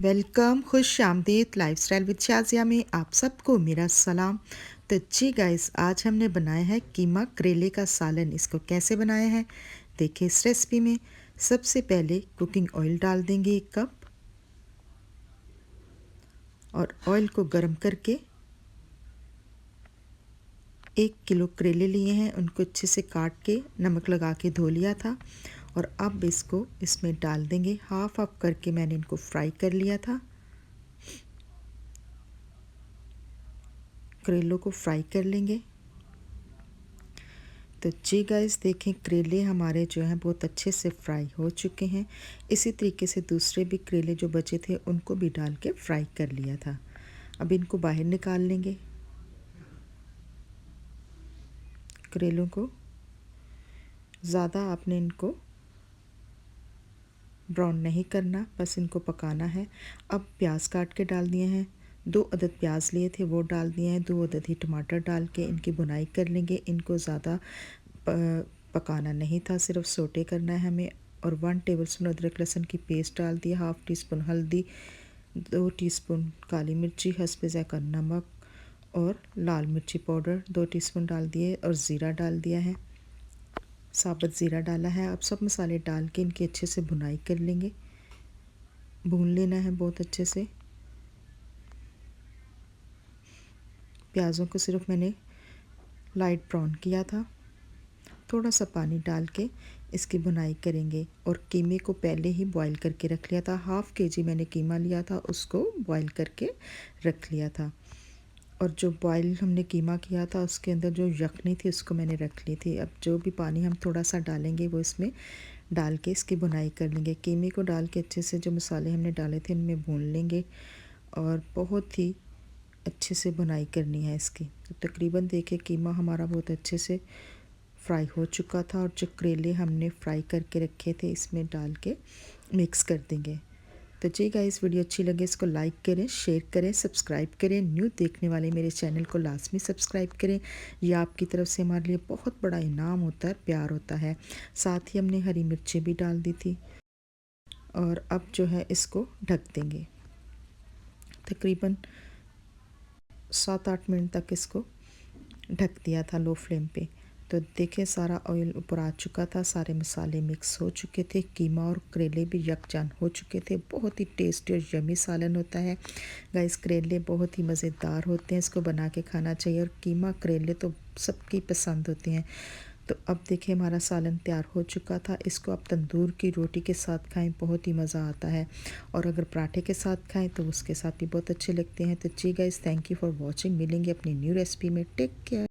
Welcome खुश आमदीद lifestyle with Shazia में आप सबको मेरा सलाम। तो जी गाइस, आज हमने बनाया है कीमा करेले का सालन। इसको कैसे बनाया है देखिए इस रेसिपी में। सबसे पहले कुकिंग ऑयल डाल देंगे 1 कप और ऑयल को गर्म करके 1 किलो करेले लिए हैं, उनको अच्छे से काट के नमक लगा के धो लिया था। और अब इसको इसमें डाल देंगे। हाफ हाफ करके मैंने इनको फ्राई कर लिया था। करेलों को फ्राई कर लेंगे। तो जी गाइस देखें, करेले हमारे जो हैं बहुत अच्छे से फ्राई हो चुके हैं। इसी तरीके से दूसरे भी करेले जो बचे थे उनको भी डाल के फ्राई कर लिया था। अब इनको बाहर निकाल लेंगे। करेलों को ज़्यादा आपने इनको ब्राउन नहीं करना, बस इनको पकाना है। अब प्याज काट के डाल दिए हैं। 2 अदद प्याज लिए थे वो डाल दिए हैं। 2 अदद ही टमाटर डाल के इनकी बुनाई कर लेंगे। इनको ज़्यादा पकाना नहीं था, सिर्फ सोटे करना है हमें। और 1 टेबलस्पून अदरक लहसुन की पेस्ट डाल दिया। हाफ़ टी स्पून हल्दी, 2 टीस्पून काली मिर्ची, हस्बे ज़ायक़ा नमक और लाल मिर्ची पाउडर 2 टीस्पून डाल दिए और ज़ीरा डाल दिया है। साबुत ज़ीरा डाला है। अब सब मसाले डाल के इनकी अच्छे से भुनाई कर लेंगे। भून लेना है बहुत अच्छे से। प्याज़ों को सिर्फ मैंने लाइट ब्राउन किया था। थोड़ा सा पानी डाल के इसकी बुनाई करेंगे। और कीमे को पहले ही बॉईल करके रख लिया था। हाफ़ केजी मैंने कीमा लिया था, उसको बॉईल करके रख लिया था। और जो बॉईल हमने कीमा किया था उसके अंदर जो यखनी थी उसको मैंने रख ली थी। अब जो भी पानी हम थोड़ा सा डालेंगे वो इसमें डाल के इसकी बुनाई कर लेंगे। कीमे को डाल के अच्छे से जो मसाले हमने डाले थे इनमें भून लेंगे और बहुत ही अच्छे से बुनाई करनी है इसकी। तो तकरीबन देखिए कीमा हमारा बहुत अच्छे से फ्राई हो चुका था। और जो करेले हमने फ्राई करके रखे थे इसमें डाल के मिक्स कर देंगे। तो जी गाइस, वीडियो अच्छी लगे इसको लाइक करें, शेयर करें, सब्सक्राइब करें। न्यू देखने वाले मेरे चैनल को लाजमी सब्सक्राइब करें। यह आपकी तरफ से हमारे लिए बहुत बड़ा इनाम होता है, प्यार होता है। साथ ही हमने हरी मिर्ची भी डाल दी थी। और अब जो है इसको ढक देंगे। तकरीबन 7-8 मिनट तक इसको ढक दिया था लो फ्लेम पे। तो देखिए सारा ऑयल ऊपर आ चुका था, सारे मसाले मिक्स हो चुके थे, कीमा और करेले भी यकजान हो चुके थे। बहुत ही टेस्टी और यमी सालन होता है गाइस। करेले बहुत ही मज़ेदार होते हैं, इसको बना के खाना चाहिए। और कीमा करेले तो सबकी पसंद होते हैं। तो अब देखिए हमारा सालन तैयार हो चुका था। इसको आप तंदूर की रोटी के साथ खाएं, बहुत ही मज़ा आता है। और अगर पराठे के साथ खाएं तो उसके साथ भी बहुत अच्छे लगते हैं। तो जी guys, thank you for watching. मिलेंगे अपनी न्यू रेसिपी में। Take care.